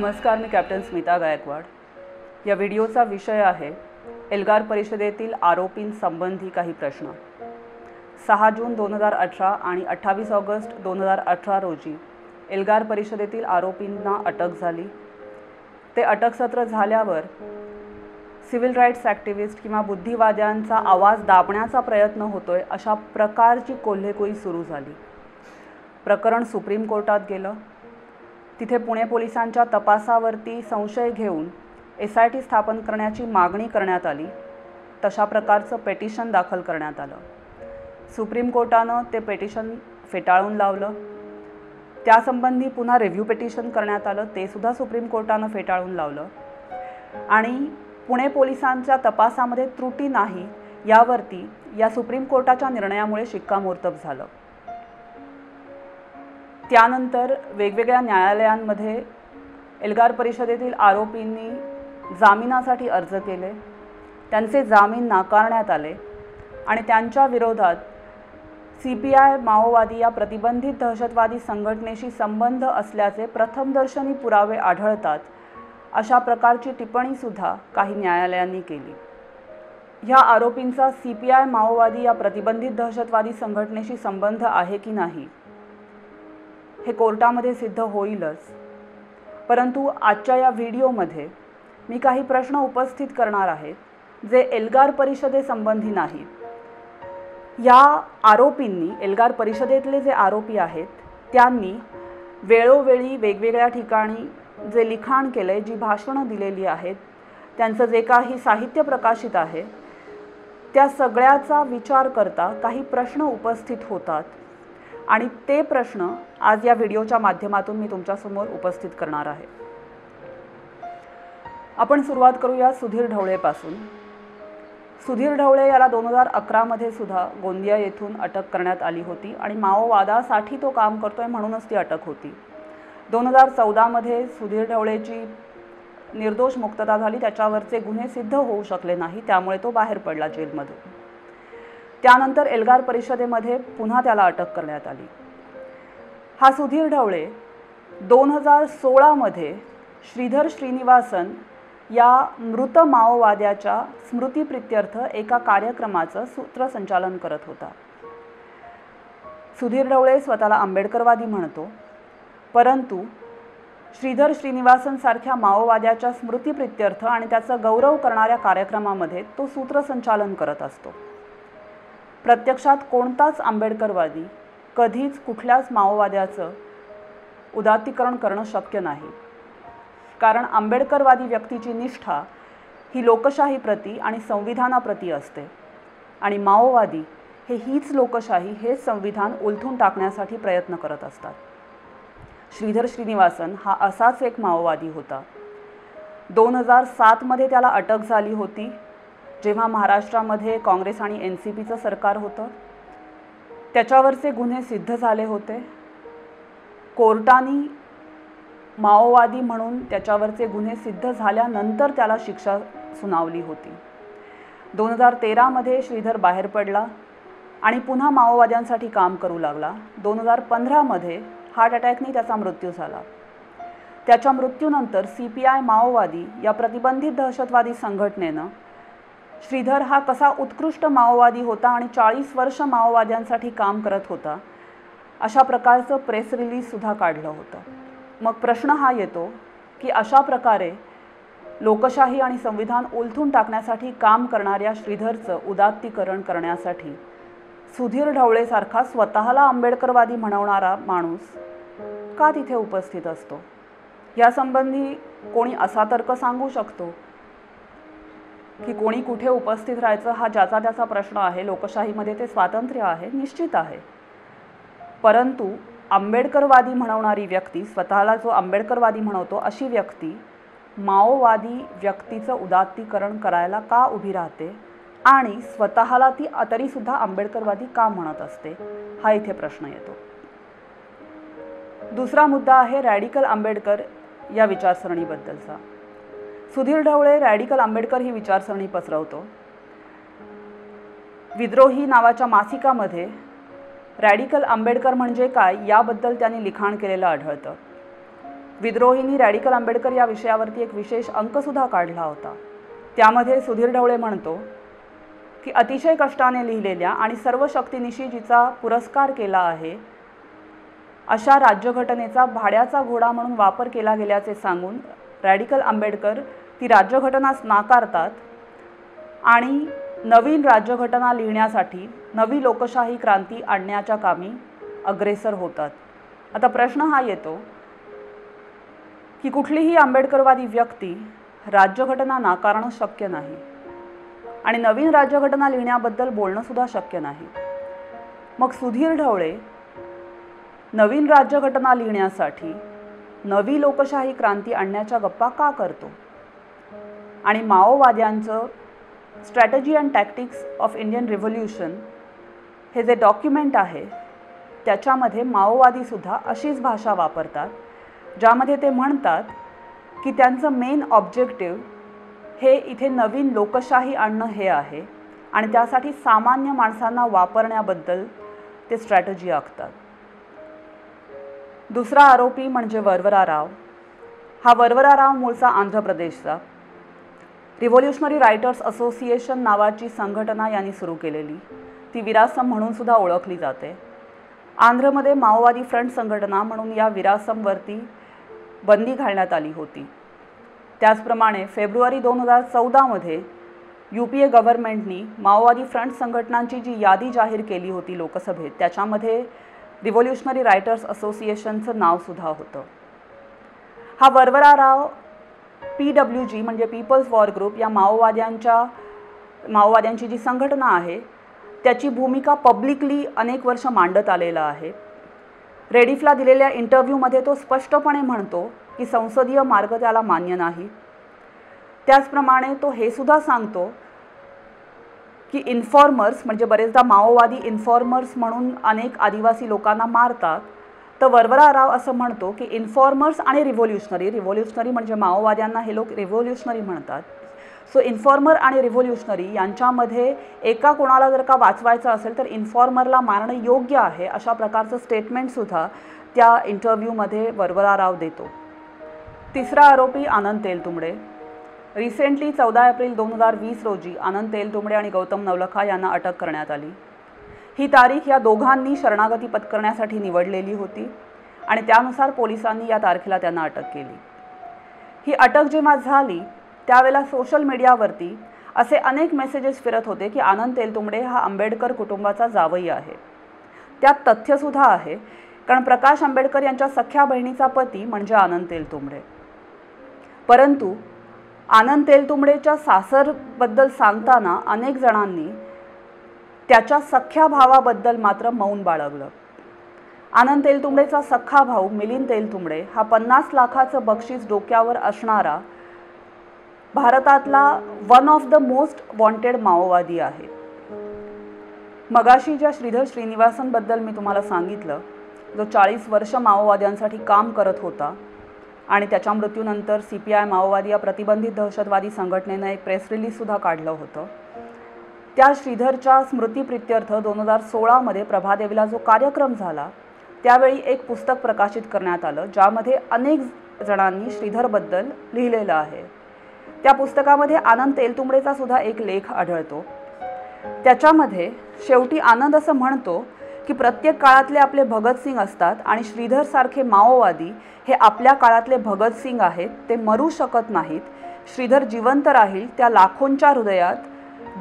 नमस्कार, मी कॅप्टन स्मिता गायकवाड। या व्हिडिओचा विषय आहे एल्गार परिषदेतील आरोपींसंबंधी काही प्रश्न। 6 जून 2018 आणि 28 ऑगस्ट 2018 रोजी एल्गार परिषदेतील आरोपींना अटक झाली। ते अटक सत्र झाल्यावर सिव्हिल राईट्स ॲक्टिव्हिस्ट किंवा बुद्धिवाद्यांचा आवाज दाबण्याचा प्रयत्न होतोय अशा प्रकारची कोल्हेकुई सुरू झाली। प्रकरण सुप्रीम कोर्टात गेलं। तिथे पुणे पोलिसांच्या तपासावरती संशय घेऊन SIT स्थापन करण्याची मागणी करण्यात आली। तशा प्रकारचं पेटिशन दाखल करण्यात आलं। सुप्रीम कोर्टानं ते पेटिशन फेटाळून लावलं। त्यासंबंधी पुन्हा रिव्ह्यू पेटिशन करण्यात आलं, ते सुद्धा सुप्रीम कोर्टानं फेटाळून लावलं आणि पुणे पोलिसांच्या तपासामध्ये त्रुटी नाही यावरती या सुप्रीम कोर्टाच्या निर्णयामुळे शिक्कामोर्तब झालं। त्यानंतर वेगवेगळ्या न्यायालयांमध्ये एल्गार परिषदेतील आरोपींनी जामिनासाठी अर्ज केले। त्यांचे जामीन नाकारण्यात आले आणि त्यांच्या विरोधात CPI माओवादी या प्रतिबंधित दहशतवादी संघटनेशी संबंध असल्याचे प्रथमदर्शनी पुरावे आढळतात अशा प्रकारची टिप्पणीसुद्धा काही न्यायालयांनी केली। ह्या आरोपींचा CPI माओवादी या प्रतिबंधित दहशतवादी संघटनेशी संबंध आहे की नाही हे कोर्टामध्ये सिद्ध होईलच, परंतु आजच्या या व्हिडिओमध्ये मी काही प्रश्न उपस्थित करणार आहे जे एल्गार परिषदेसंबंधी नाहीत। या आरोपींनी, एल्गार परिषदेतले जे आरोपी आहेत त्यांनी वेळोवेळी वेगवेगळ्या ठिकाणी जे लिखाण केले, जी भाषणं दिलेली आहेत, त्यांचं जे काही साहित्य प्रकाशित आहे, त्या सगळ्याचा विचार करता काही प्रश्न उपस्थित होतात आणि ते प्रश्न आज या व्हिडिओच्या माध्यमातून मी तुमच्यासमोर उपस्थित करणार आहे। आपण सुरुवात करूया सुधीर ढवळेपासून। सुधीर ढवळे याला 2011 मध्ये सुद्धा गोंदिया येथून अटक करण्यात आली होती आणि माओवादासाठी तो काम करतोय म्हणूनच ती अटक होती। 2014 मध्ये सुधीर ढवळेची निर्दोष मुक्तता झाली, त्याच्यावरचे गुन्हे सिद्ध होऊ शकले नाही, त्यामुळे तो बाहेर पडला जेलमधून। त्यानंतर एल्गार परिषदेमध्ये पुन्हा त्याला अटक करण्यात आली। हा सुधीर ढवळे 2016 मध्ये श्रीधर श्रीनिवासन या मृत माओवाद्याच्या स्मृतिप्रित्यर्थ एका कार्यक्रमाचं सूत्रसंचालन करत होता। सुधीर ढवळे स्वतःला आंबेडकरवादी म्हणतो, परंतु श्रीधर श्रीनिवासन सारख्या माओवाद्याच्या स्मृतिप्रित्यर्थ आणि त्याचा गौरव करणाऱ्या कार्यक्रमामध्ये तो सूत्रसंचालन करत असतो। प्रत्यक्षात कोणताच आंबेडकरवादी कधीच कुठल्याच माओवाद्याचं उदात्तीकरण करणं शक्य नाही, कारण आंबेडकरवादी व्यक्तीची निष्ठा ही लोकशाहीप्रती आणि संविधानाप्रती असते आणि माओवादी हीच लोकशाही, हे संविधान उलथून टाकण्यासाठी प्रयत्न करत असतात। श्रीधर श्रीनिवासन हा असाच एक माओवादी होता। 2007 मध्ये त्याला अटक झाली होती, जेव्हा महाराष्ट्रामध्ये काँग्रेस आणि NCPचं सरकार होतं। त्याच्यावरचे गुन्हे सिद्ध झाले होते। कोर्टाने माओवादी म्हणून त्याच्यावरचे गुन्हे सिद्ध झाल्यानंतर त्याला शिक्षा सुनावली होती। 2013 मध्ये श्रीधर बाहेर पडला आणि पुन्हा माओवाद्यांसाठी काम करू लागला। 2015 मध्ये हार्ट अटॅकने त्याचा मृत्यू झाला। त्याच्या मृत्यूनंतर CPI माओवादी या प्रतिबंधित दहशतवादी संघटनेनं श्रीधर हा कसा उत्कृष्ट माओवादी होता आणि 40 वर्ष माओवाद्यांसाठी काम करत होता अशा प्रकारचं प्रेस रिलीज सुद्धा काढलं होतं। मग प्रश्न हा येतो की अशा प्रकारे लोकशाही आणि संविधान उलथून टाकण्यासाठी काम करणाऱ्या श्रीधरचं उदात्तीकरण करण्यासाठी सुधीर ढवळेसारखा स्वतःला आंबेडकरवादी म्हणवणारा माणूस का तिथे उपस्थित असतो? यासंबंधी कोणी असा तर्क सांगू शकतो की कोणी कुठे उपस्थित राहायचं हा ज्याचा त्याचा प्रश्न आहे, लोकशाहीमध्ये ते स्वातंत्र्य आहे, निश्चित आहे, परंतु आंबेडकरवादी म्हणवणारी व्यक्ती, स्वतःला जो आंबेडकरवादी म्हणवतो अशी व्यक्ती माओवादी व्यक्तीचं उदात्तीकरण करायला का उभी राहते आणि स्वतःला ती तरीसुद्धा आंबेडकरवादी का म्हणत असते, हा इथे प्रश्न येतो। दुसरा मुद्दा आहे रॅडिकल आंबेडकर या विचारसरणीबद्दलचा। सुधीर ढवळे रॅडिकल आंबेडकर ही विचारसरणी पसरवतो। विद्रोही नावाच्या मासिकामध्ये रॅडिकल आंबेडकर म्हणजे काय याबद्दल त्यांनी लिखाण केलेलं आढळतं। विद्रोहिनी रॅडिकल आंबेडकर या विषयावरती एक विशेष अंकसुद्धा काढला होता. त्यामध्ये सुधीर ढवळे म्हणतो की अतिशय कष्टाने लिहिलेल्या आणि सर्व शक्तीनिशी जिचा पुरस्कार केला आहे अशा राज्यघटनेचा भाड्याचा घोडा म्हणून वापर केला गेल्याचे सांगून रॅडिकल आंबेडकर ती राज्यघटनाच नाकारतात आणि नवीन राज्यघटना लिहिण्यासाठी नवी लोकशाही क्रांती आणण्याच्या कामी अग्रेसर होतात. आता प्रश्न हा येतो की कुठलीही आंबेडकरवादी व्यक्ती राज्यघटना नाकारणं शक्य नाही आणि नवीन राज्यघटना लिहिण्याबद्दल बोलणं सुद्धा शक्य नाही. मग सुधीर ढवळे नवीन राज्यघटना लिहिण्यासाठी नवी लोकशाही क्रांती आणण्याच्या गप्पा का करतो आणि माओवाद्यांचं strategy and tactics of Indian revolution हे जे डॉक्युमेंट आहे त्याच्यामध्ये माओवादीसुद्धा अशीच भाषा वापरतात, ज्यामध्ये ते म्हणतात की त्यांचं मेन ऑब्जेक्टिव्ह हे इथे नवीन लोकशाही आणणं हे आहे आणि त्यासाठी सामान्य माणसांना वापरण्याबद्दल ते स्ट्रॅटजी आखतात. दुसरा आरोपी म्हणजे वरवरा राव. हा वरवरा राव मूळचा आंध्र प्रदेशचा. रिव्होल्युशनरी रायटर्स असोसिएशन नावाची संघटना यांनी सुरू केलेली, ती विरासम म्हणून सुद्धा ओळखली जाते. आंध्रमध्ये माओवादी फ्रंट संघटना म्हणून या विरासमवरती बंदी घालण्यात आली होती. त्याचप्रमाणे फेब्रुवारी 2014मध्ये UPA गव्हर्नमेंटनी माओवादी फ्रंट संघटनांची जी यादी जाहीर केली होती लोकसभेत, त्याच्यामध्ये रिव्होल्युशनरी रायटर्स असोसिएशनचं नावसुद्धा होतं. हा वरवरा राव PWG म्हणजे पीपल्स वॉर ग्रुप या माओवाद्यांची जी संघटना आहे त्याची भूमिका पब्लिकली अनेक वर्ष मांडत आलेला आहे. रेडिफला दिलेल्या इंटरव्ह्यूमध्ये तो स्पष्टपणे म्हणतो की संसदीय मार्ग त्याला मान्य नाही. त्याचप्रमाणे तो हे सुद्धा सांगतो की इन्फॉर्मर्स म्हणजे बरेचदा माओवादी इन्फॉर्मर्स म्हणून अनेक आदिवासी लोकांना मारतात. तर वरवरा राव असं म्हणतो की इन्फॉर्मर्स आणि रिव्होल्युशनरी म्हणजे माओवाद्यांना हे लोक रिव्होल्युशनरी म्हणतात. सो इन्फॉर्मर आणि रिव्होल्युशनरी यांच्यामध्ये एका कोणाला जर का वाचवायचं असेल तर इन्फॉर्मरला मारणं योग्य आहे, अशा प्रकारचं स्टेटमेंटसुद्धा त्या इंटरव्ह्यूमध्ये वरवरा राव देतो. तिसरा आरोपी आनंद तेलतुंबडे. रिसेंटली 14 एप्रिल 2020 रोजी आनंद तेलतुंबडे आणि गौतम नवलखा यांना अटक करण्यात आली. ही तारीख या दोघांनी शरणागती पत्करण्यासाठी निवडलेली होती आणि त्यानुसार पोलिसांनी या तारखेला त्यांना अटक केली. ही अटक जेव्हा झाली त्यावेळेला सोशल मीडियावरती असे अनेक मेसेजेस फिरत होते की आनंद तेलतुंबडे हा आंबेडकर कुटुंबाचा जावई आहे. त्यात तथ्यसुद्धा आहे, कारण प्रकाश आंबेडकर यांच्या सख्या बहिणीचा पती म्हणजे आनंद तेलतुंबडे. परंतु आनंद तेलतुंबडेच्या सासरबद्दल सांगताना अनेक जणांनी त्याच्या सख्या भावाबद्दल मात्र मौन बाळगलं. आनंद तेलतुंबडेचा सख्खा भाऊ मिलिंद तेलतुंबडे हा 50 लाखाचं बक्षीस डोक्यावर असणारा भारतातला one of the most wanted माओवादी आहे. मगाशी ज्या श्रीधर श्रीनिवासनबद्दल मी तुम्हाला सांगितलं, जो 40 वर्ष माओवाद्यांसाठी काम करत होता आणि त्याच्या मृत्यूनंतर CPI माओवादी या प्रतिबंधित दहशतवादी संघटनेनं एक प्रेस रिलीजसुद्धा काढलं होतं. त्या श्रीधरच्या स्मृतिप्रित्यर्थ 2016मध्ये प्रभादेवीला जो कार्यक्रम झाला त्यावेळी एक पुस्तक प्रकाशित करण्यात आलं, ज्यामध्ये अनेक जणांनी श्रीधरबद्दल लिहिलेलं आहे. त्या पुस्तकामध्ये आनंद तेलतुंबडेचा सुद्धा एक लेख आढळतो. त्याच्यामध्ये शेवटी आनंद असं म्हणतो की प्रत्येक काळातले आपले भगतसिंग असतात आणि श्रीधरसारखे माओवादी हे आपल्या काळातले भगतसिंग आहेत, ते मरू शकत नाहीत. श्रीधर जिवंत राहील त्या लाखोंच्या हृदयात,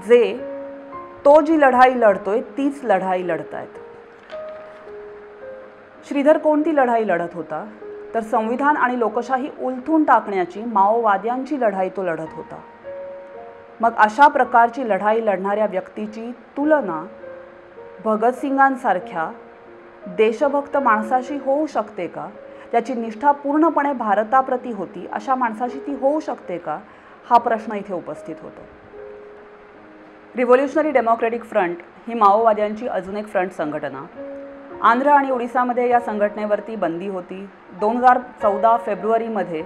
जे तो जी लढाई लढतोय तीच लढाई लढतायत. श्रीधर कोणती लढाई लढत होता तर संविधान आणि लोकशाही उलथून टाकण्याची माओवाद्यांची लढाई तो लढत होता. मग अशा प्रकारची लढाई लढणाऱ्या व्यक्तीची तुलना भगतसिंगांसारख्या देशभक्त माणसाशी होऊ शकते का? त्याची निष्ठा पूर्णपणे भारताप्रती होती, अशा माणसाशी ती होऊ शकते का? हा प्रश्न इथे उपस्थित होतो. रिव्होल्युशनरी डेमोक्रेटिक फ्रंट ही माओवाद्यांची अजून एक फ्रंट संघटना. आंध्र आणि ओडिसामध्ये या संघटनेवरती बंदी होती. 2014 फेब्रुवारीमध्ये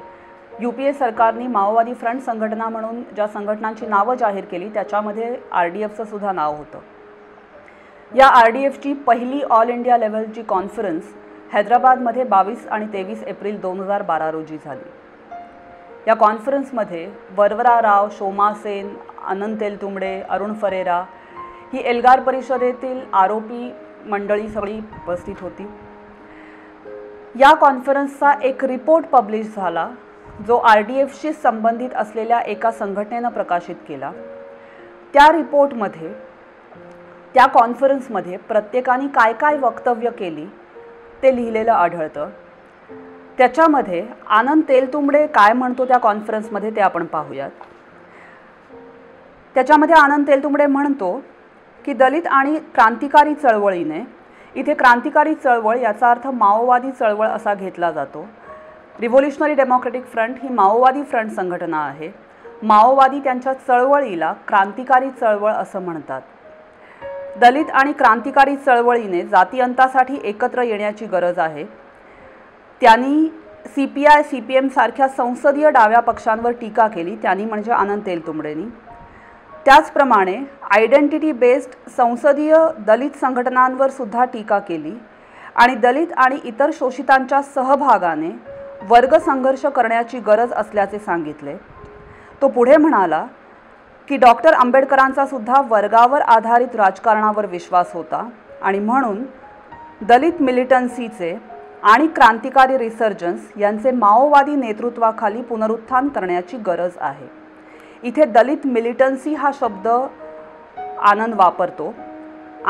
UPA सरकारने माओवादी फ्रंट संघटना म्हणून ज्या संघटनांची नावं जाहीर केली त्याच्यामध्ये RDFचं सुद्धा नाव होतं. या RDFची पहिली ऑल इंडिया लेव्हलची कॉन्फरन्स हैदराबादमध्ये 22 आणि 23 एप्रिल 2012 रोजी झाली। या कॉन्फरन्समध्ये वरवरा राव, शोमा सेन, आनंद तेलतुंबडे, अरुण फरेरा ही एल्गार परिषदेतील आरोपी मंडळी सगळी उपस्थित होती। या कॉन्फरन्सचा एक रिपोर्ट पब्लिश झाला जो RDFशी संबंधित असलेल्या एका संघटनेने प्रकाशित केला। त्या रिपोर्टमध्ये त्या कॉन्फरन्समध्ये प्रत्येकाने काय काय वक्तव्य केली ते लिहिलेलं आढळतं। त्याच्यामध्ये आनंद तेलतुंबडे काय म्हणतो त्या कॉन्फरन्समध्ये ते आपण पाहूयात। त्याच्यामध्ये आनंद तेलतुंबडे म्हणतो की दलित आणि क्रांतिकारी चळवळीने, इथे क्रांतिकारी चळवळ याचा अर्थ माओवादी चळवळ असा घेतला जातो। रिव्होल्युशनरी डेमोक्रेटिक फ्रंट ही माओवादी फ्रंट संघटना आहे। माओवादी त्यांच्या चळवळीला क्रांतिकारी चळवळ असं म्हणतात। दलित आणि क्रांतिकारी चळवळीने जातीअंतासाठी एकत्र येण्याची गरज आहे। त्यांनी CPI, CPM सारख्या संसदीय डाव्या पक्षांवर टीका केली, त्यांनी म्हणजे आनंद तेलतुंबडेंनी। त्याचप्रमाणे आयडेंटिटी बेस्ड संसदीय दलित संघटनांवर सुद्धा टीका केली आणि दलित आणि इतर शोषितांच्या सहभागाने वर्ग संघर्ष करण्याची गरज असल्याचे सांगितले। तो पुढे म्हणाला की डॉक्टर आंबेडकरांचा सुद्धा वर्गावर आधारित राजकारणावर विश्वास होता आणि म्हणून दलित मिलिटन्सीचे आणि क्रांतिकारी रिसर्जन्स यांचे माओवादी नेतृत्वाखाली पुनरुत्थान करण्याची गरज आहे। इथे दलित मिलिटन्सी हा शब्द आनंद वापरतो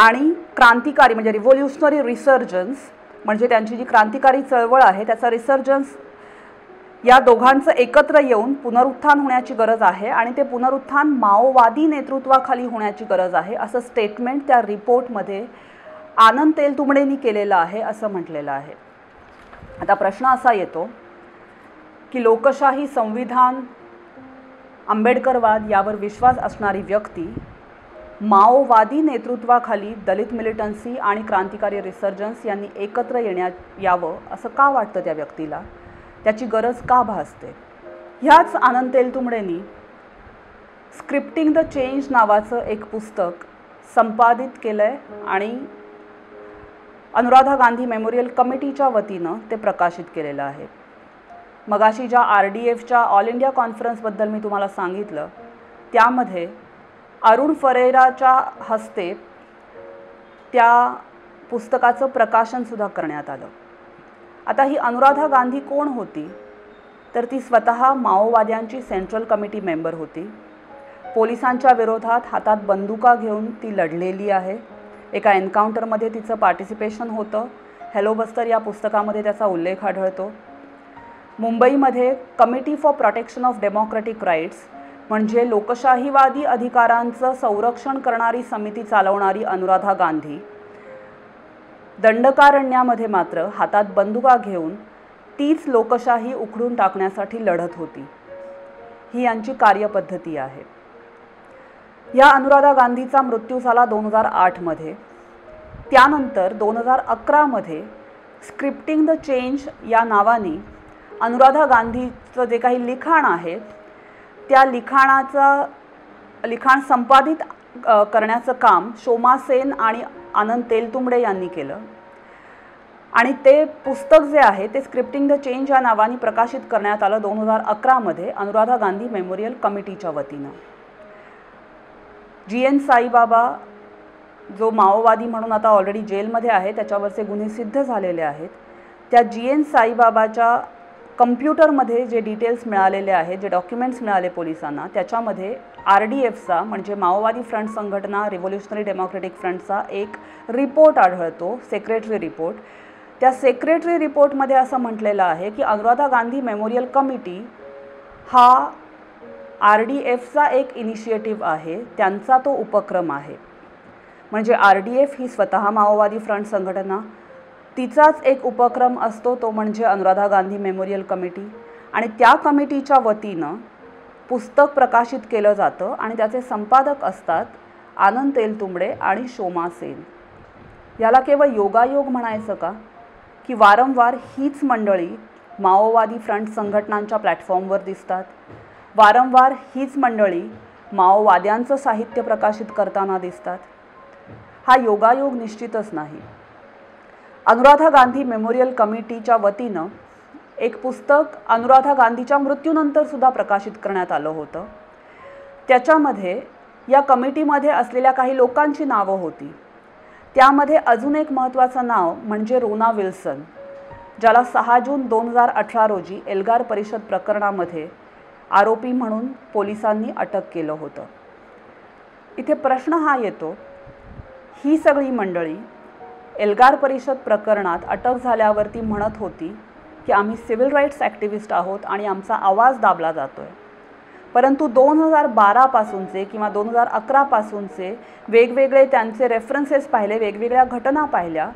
आणि क्रांतिकारी म्हणजे रिव्होल्युशनरी रिसर्जन्स म्हणजे त्यांची जी क्रांतिकारी चळवळ आहे त्याचा रिसर्जन्स, या दोघांचं एकत्र येऊन पुनरुत्थान होण्याची गरज आहे आणि ते पुनरुत्थान माओवादी नेतृत्वाखाली होण्याची गरज आहे असं स्टेटमेंट त्या रिपोर्टमध्ये आनंद तेलतुंबडेंनी केलेलं आहे असं म्हटलेलं आहे। आता प्रश्न असा येतो की लोकशाही, संविधान, आंबेडकरवाद यावर विश्वास असणारी व्यक्ती माओवादी नेतृत्वाखाली दलित मिलिटन्सी आणि क्रांतिकारी रिसर्जन्स यांनी एकत्र यावं असं का वाटतं त्या व्यक्तीला, त्याची गरज का भासते? ह्याच आनंद तेलतुंबडेंनी स्क्रिप्टिंग द चेंज नावाचं एक पुस्तक संपादित केलंय आणि अनुराधा गांधी मेमोरियल कमिटीच्या वतीनं ते प्रकाशित केलेलं आहे। मगाशी ज्या RDFच्या ऑल इंडिया कॉन्फरन्सबद्दल मी तुम्हाला सांगितलं त्यामध्ये अरुण फरेराच्या हस्ते त्या पुस्तकाचं प्रकाशनसुद्धा करण्यात आलं। आता ही अनुराधा गांधी कोण होती तर ती स्वतः माओवाद्यांची सेंट्रल कमिटी मेंबर होती। पोलिसांच्या विरोधात हातात बंदुका घेऊन ती लढलेली आहे। एका एन्काउंटरमध्ये तिचं पार्टिसिपेशन होतं। हेलो बस्तर या पुस्तकामध्ये त्याचा उल्लेख आढळतो। मुंबईमध्ये committee for protection of democratic rights म्हणजे लोकशाहीवादी अधिकारांचं संरक्षण करणारी समिती चालवणारी अनुराधा गांधी दंडकारण्यामध्ये मात्र हातात बंदुका घेऊन तीच लोकशाही उखडून टाकण्यासाठी लढत होती। ही यांची कार्यपद्धती आहे। या अनुराधा गांधीचा मृत्यू झाला 2008 मध्ये। त्यानंतर 2011 मध्ये स्क्रिप्टिंग द चेंज या नावाने अनुराधा गांधीचं जे काही लिखाण आहे त्या लिखाण संपादित करण्याचं काम शोमा सेन आणि आनंद तेलतुंबडे यांनी केलं आणि ते पुस्तक जे आहे ते स्क्रिप्टिंग द चेंज या नावाने प्रकाशित करण्यात आलं 2011 मध्ये अनुराधा गांधी मेमोरियल कमिटीच्या वतीनं। GN साईबाबा जो माओवादी म्हणून आता ऑलरेडी जेलमध्ये आहे, त्याच्यावरचे गुन्हे सिद्ध झालेले आहेत, त्या GN साईबाबाच्या कम्प्युटरमध्ये जे डिटेल्स मिळालेले आहेत, जे डॉक्युमेंट्स मिळाले पोलिसांना, त्याच्यामध्ये RDFचा म्हणजे माओवादी फ्रंट संघटना रिव्होल्युशनरी डेमोक्रेटिक फ्रंटचा एक रिपोर्ट आढळतो, सेक्रेटरी रिपोर्ट। त्या सेक्रेटरी रिपोर्टमध्ये असं म्हटलेलं आहे की अनुराधा गांधी मेमोरियल कमिटी हा RDFचा एक इनिशिएटिव्ह आहे, त्यांचा तो उपक्रम आहे। म्हणजे RDF ही स्वतः माओवादी फ्रंट संघटना, तिचाच एक उपक्रम असतो तो म्हणजे अनुराधा गांधी मेमोरियल कमिटी आणि त्या कमिटीच्या वतीनं पुस्तक प्रकाशित केलं जातं आणि त्याचे संपादक असतात आनंद तेलतुंबडे आणि शोमा सेन। याला केवळ योगायोग म्हणायचं का की वारंवार हीच मंडळी माओवादी फ्रंट संघटनांच्या प्लॅटफॉर्मवर दिसतात, वारंवार हीच मंडळी माओवाद्यांचं साहित्य प्रकाशित करताना दिसतात? हा योगायोग निश्चितच नाही। अनुराधा गांधी मेमोरियल कमिटीच्या वतीनं एक पुस्तक अनुराधा गांधीच्या मृत्यूनंतर सुद्धा प्रकाशित करण्यात आलं होतं. त्याच्यामध्ये या कमिटीमध्ये असलेल्या काही लोकांची नावं होती. त्यामध्ये अजून एक महत्त्वाचं नाव म्हणजे रोना विल्सन, ज्याला 6 जून 2018 रोजी एल्गार परिषद प्रकरणामध्ये आरोपी म्हणून पोलिसांनी अटक केलं होतं. इथे प्रश्न हा येतो, ही सगळी मंडळी एल्गार परिषद प्रकरणात अटक झाल्यावरती म्हणत होती की आम्ही सिव्हिल राईट्स ॲक्टिव्हिस्ट आहोत आणि आमचा आवाज दाबला जातोय. परंतु 2012 पासूनचे किंवा 2011 पासूनचे वेगवेगळे त्यांचे रेफरन्सेस पाहिले, वेगवेगळ्या घटना पाहिल्या,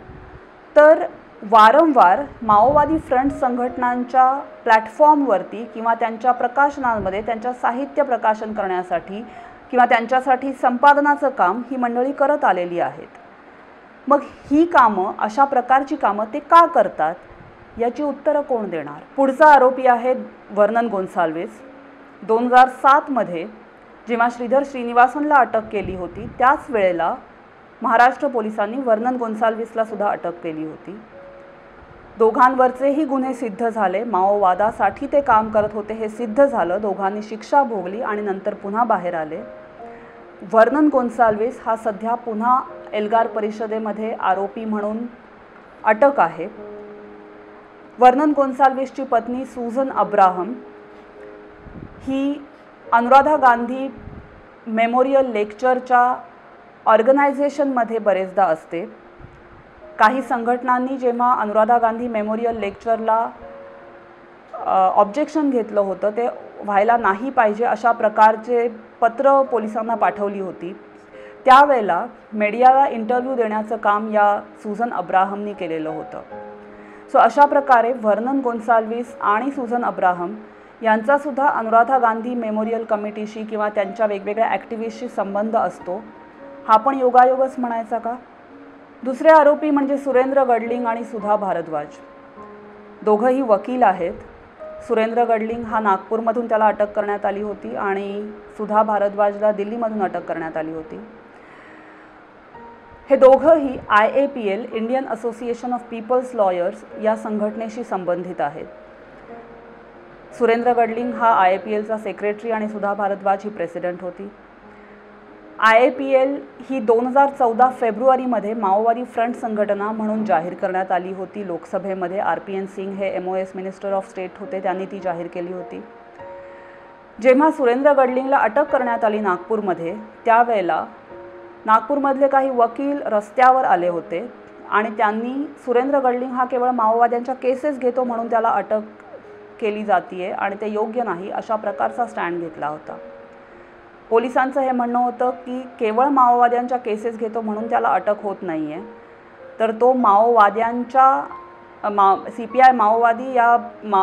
तर वारंवार माओवादी फ्रंट संघटनांच्या प्लॅटफॉर्मवरती किंवा त्यांच्या प्रकाशनांमध्ये त्यांच्या साहित्य प्रकाशन करण्यासाठी किंवा त्यांच्यासाठी संपादनाचं काम ही मंडळी करत आलेली आहेत. मग ही कामं, अशा प्रकारची कामं ते का करतात याची उत्तरं कोण देणार? पुढचा आरोपी आहे वर्नन गोन्साल्विस. 2007 मध्ये जेव्हा श्रीधर श्रीनिवासनला अटक केली होती त्याच वेळेला महाराष्ट्र पोलिसांनी वर्नन गोन्साल्विसला सुद्धा अटक केली होती. दोघांवरचेही गुन्हे सिद्ध झाले. माओवादासाठी ते काम करत होते हे सिद्ध झालं. दोघांनी शिक्षा भोगली आणि नंतर पुन्हा बाहेर आले. वर्नन गोन्साल्विस हा सध्या पुन्हा एल्गार परिषदेमध्ये आरोपी म्हणून अटक आहे. वर्नन गोन्साल्विसची पत्नी सुझन अब्राहम ही अनुराधा गांधी मेमोरियल लेक्चरच्या ऑर्गनायझेशनमध्ये बरेचदा असते. काही संघटनांनी जेव्हा अनुराधा गांधी मेमोरियल लेक्चरला ऑब्जेक्शन घेतलं होतं, ते व्हायला नाही पाहिजे अशा प्रकारचे पत्र पोलिसांना पाठवली होती, त्यावेळेला मीडियाला इंटरव्ह्यू देण्याचं काम या सुझन अब्राहमनी केलेलं होतं. सो अशा प्रकारे वर्नन गोन्साल्विस आणि सुझन अब्राहम यांचासुद्धा अनुराधा गांधी मेमोरियल कमिटीशी किंवा त्यांच्या वेगवेगळ्या ॲक्टिव्हिस्टशी संबंध असतो. हा पण योगायोगच म्हणायचा का? दुसरे आरोपी म्हणजे सुरेंद्र गडलिंग आणि सुधा भारद्वाज. दोघंही वकील आहेत. सुरेंद्र गडलिंग हा नागपूरमधून त्याला अटक करण्यात आली होती आणि सुधा भारद्वाजला दिल्लीमधून अटक करण्यात आली होती. हे दोघंही IAPL Indian association of people's lawyers या संघटनेशी संबंधित आहेत. सुरेंद्र गडलिंग हा IAPLचा सेक्रेटरी आणि सुधा भारद्वाज ही प्रेसिडेंट होती. IAPL ही 2014 फेब्रुवारीमध्ये माओवादी फ्रंट संघटना म्हणून जाहीर करण्यात आली होती. लोकसभेमध्ये RPN सिंग हे MOS मिनिस्टर ऑफ स्टेट होते, त्यांनी ती जाहीर केली होती. जेव्हा सुरेंद्र गडलिंगला अटक करण्यात आली नागपूरमध्ये, त्यावेळेला नागपूरमधले काही वकील रस्त्यावर आले होते आणि त्यांनी सुरेंद्र गडलिंग हा केवळ माओवाद्यांच्या केसेस घेतो म्हणून त्याला अटक केली जातीये आणि ते योग्य नाही अशा प्रकारचा स्टँड घेतला होता. पोलिसांचं हे म्हणणं होतं की केवळ माओवाद्यांच्या केसेस घेतो म्हणून त्याला अटक होत नाही आहे, तर तो माओवाद्यांच्या CPI माओवादी या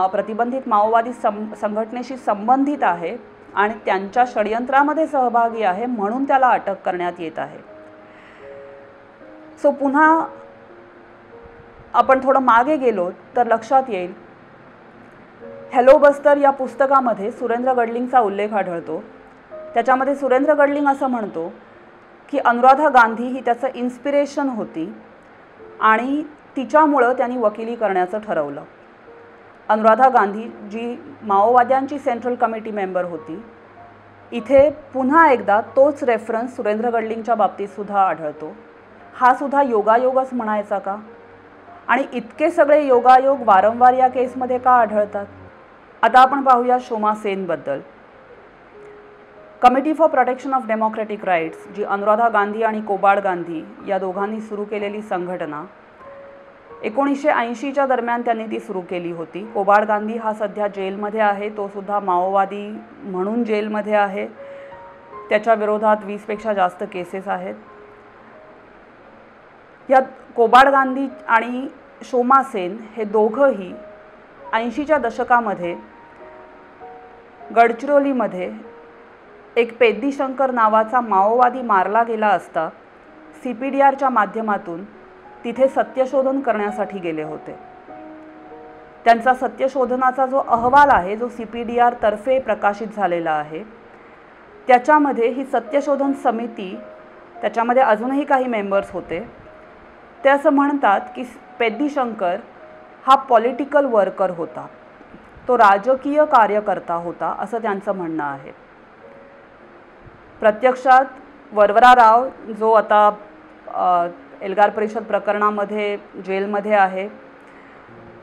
प्रतिबंधित माओवादी संघटनेशी संबंधित आहे आणि त्यांच्या षडयंत्रामध्ये सहभागी आहे म्हणून त्याला अटक करण्यात येत आहे. सो पुन्हा आपण थोडं मागे गेलो तर लक्षात येईल, हॅलो बस्तर या पुस्तकामध्ये सुरेंद्र गडलिंगचा उल्लेख आढळतो. त्याच्यामध्ये सुरेंद्र गडलिंग असं म्हणतो की अनुराधा गांधी ही त्याचं इन्स्पिरेशन होती आणि तिच्यामुळं त्यांनी वकिली करण्याचं ठरवलं. Anuradha Gandhi ji माओवाद्यांची central committee member होती, इथे पुन्हा एकदा तोच रेफरन्स सुरेंद्र गडलिंगच्या बाबतीत सुद्धा आढळतो. हा सुद्धा योगायोगच म्हणायचा का? आणि इतके सगळे योगायोग वारंवार या केसमध्ये का आढळतात? आता आपण पाहूया शोमा सेनबद्दल. Committee for protection of democratic rights, जी अनुराधा गांधी आणि कोबाड गांधी या दोघांनी सुरू केलेली संघटना, 1980च्या दरम्यान त्यांनी ती सुरू केली होती. कोबाड गांधी हा सध्या जेलमध्ये आहे, तो सुद्धा माओवादी म्हणून जेलमध्ये आहे. त्याच्या विरोधात 20पेक्षा जास्त केसेस आहेत. या कोबाड गांधी आणि शोमा सेन हे दोघंही 80च्या दशकामध्ये गडचिरोलीमध्ये एक पेद्दी शंकर नावाचा माओवादी मारला गेला असता CPDRच्या माध्यमातून तिथे सत्यशोधन करण्यासाठी गेले होते. त्यांचा सत्यशोधनाचा जो अहवाल आहे, जो CPDR तर्फे प्रकाशित झालेला आहे, त्याच्यामध्ये ही सत्यशोधन समिती, त्याच्यामध्ये अजूनही काही मेंबर्स होते, ते असं म्हणतात की पेद्दी शंकर हा पॉलिटिकल वर्कर होता, तो राजकीय कार्यकर्ता होता असं त्यांचं म्हणणं आहे. प्रत्यक्षात वरवरा राव जो आता एल्गार परिषद प्रकरणामध्ये जेलमध्ये आहे,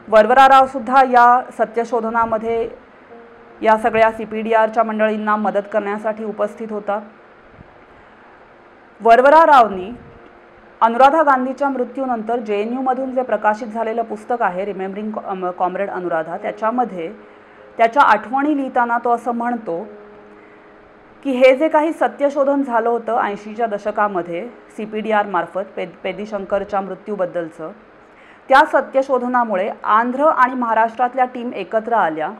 वरवरा राव सुद्धा या सत्यशोधनामध्ये या सगळ्या CPDRच्या मंडळींना मदत करण्यासाठी उपस्थित होता. वरवरा रावनी अनुराधा गांधीच्या मृत्यूनंतर JNUमधून जे प्रकाशित झालेलं पुस्तक आहे रिमेंबरिंग कॉम्रेड अनुराधा, त्याच्यामध्ये त्याच्या आठवणी लिहिताना तो असं म्हणतो की हे जे काही सत्यशोधन झालं होतं 80च्या दशकामध्ये CPDR मार्फत पेद्दी शंकरच्या मृत्यूबद्दलचं, त्या सत्यशोधनामुळे आंध्र आणि महाराष्ट्रातल्या टीम एकत्र आल्या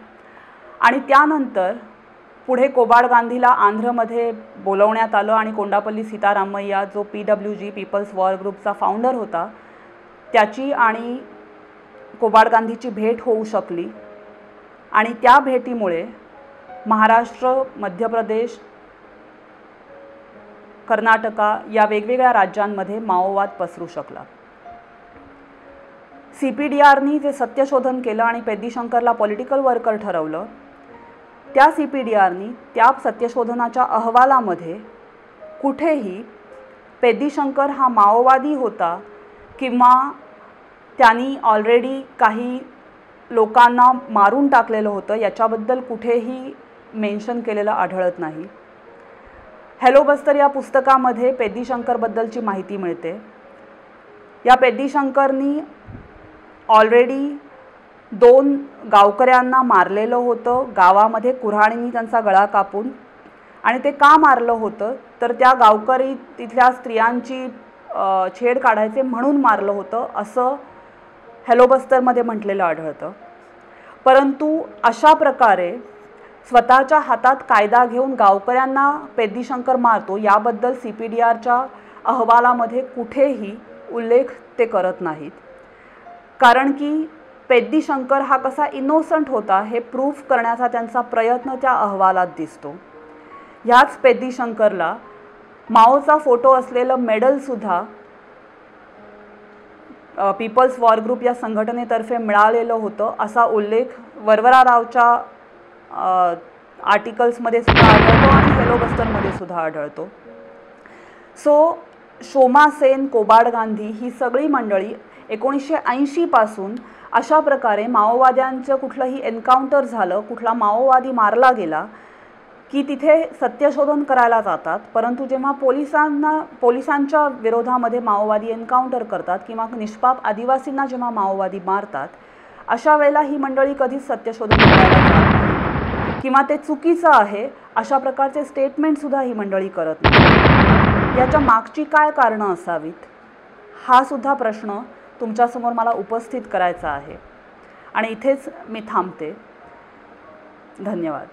आणि त्यानंतर पुढे कोबाड गांधीला आंध्रमध्ये बोलवण्यात आलं आणि कोंडापल्ली सीतारामय्या जो PWG पीपल्स वॉर ग्रुपचा फाउंडर होता त्याची आणि कोबाड गांधीची भेट होऊ शकली आणि त्या भेटीमुळे महाराष्ट्र, मध्य प्रदेश, कर्नाटका या वेगवेगळ्या राज्यांमध्ये माओवाद पसरू शकला. CPDRनी जे सत्यशोधन केलं आणि पेद्दी शंकरला पॉलिटिकल वर्कर ठरवलं, त्या CPDRनी त्या सत्यशोधनाच्या अहवालामध्ये कुठेही पेद्दी शंकर हा माओवादी होता किंवा त्यांनी ऑलरेडी काही लोकांना मारून टाकलेलं होतं याच्याबद्दल कुठेही मेन्शन केलेलं आढळत नाही. हॅलो बस्तर या पुस्तकामध्ये पेद्दी शंकरबद्दलची माहिती मिळते. या पेद्दी शंकरनी ऑलरेडी 2 गावकऱ्यांना मारलेलं होतं, गावामध्ये कुऱ्हाडींनी त्यांचा गळा कापून. आणि ते का मारलं होतं तर त्या गावकरी तिथल्या स्त्रियांची छेड काढायचे म्हणून मारलं होतं असं हॅलो बस्तरमध्ये म्हटलेलं आढळतं. परंतु अशा प्रकारे स्वतःच्या हातात कायदा घेऊन गावकऱ्यांना पेद्दी शंकर मारतो याबद्दल CPDRच्या अहवालामध्ये कुठेही उल्लेख ते करत नाहीत. कारण की पेद्दी शंकर हा कसा इनोसंट होता हे प्रूफ करण्याचा त्यांचा प्रयत्न त्या अहवालात दिसतो. ह्याच पेद्दी शंकरला माओचा फोटो असलेलं मेडलसुद्धा पीपल्स वॉर ग्रुप या संघटनेतर्फे मिळालेलं होतं असा उल्लेख वरवरा रावच्या आर्टिकल्समध्ये सुद्धा आढळतो आणि हॅलो बस्तरमध्ये सुद्धा आढळतो. सो शोमा सेन, कोबाड गांधी ही सगळी मंडळी 1980 पासून अशा प्रकारे माओवाद्यांचं कुठलंही एन्काउंटर झालं, कुठला माओवादी मारला गेला की तिथे सत्यशोधन करायला जातात. परंतु जेव्हा पोलिसांच्या विरोधामध्ये माओवादी एन्काउंटर करतात किंवा निष्पाप आदिवासींना जेव्हा माओवादी मारतात, अशा वेळेला ही मंडळी कधीच सत्यशोधन करायला जात नाही किंवा ते चुकीचं आहे अशा प्रकारचे स्टेटमेंटसुद्धा ही मंडळी करत नाही. याच्या मागची काय कारणं असावीत हा सुद्धा प्रश्न तुमच्यासमोर मला उपस्थित करायचा आहे आणि इथेच मी थांबते. धन्यवाद.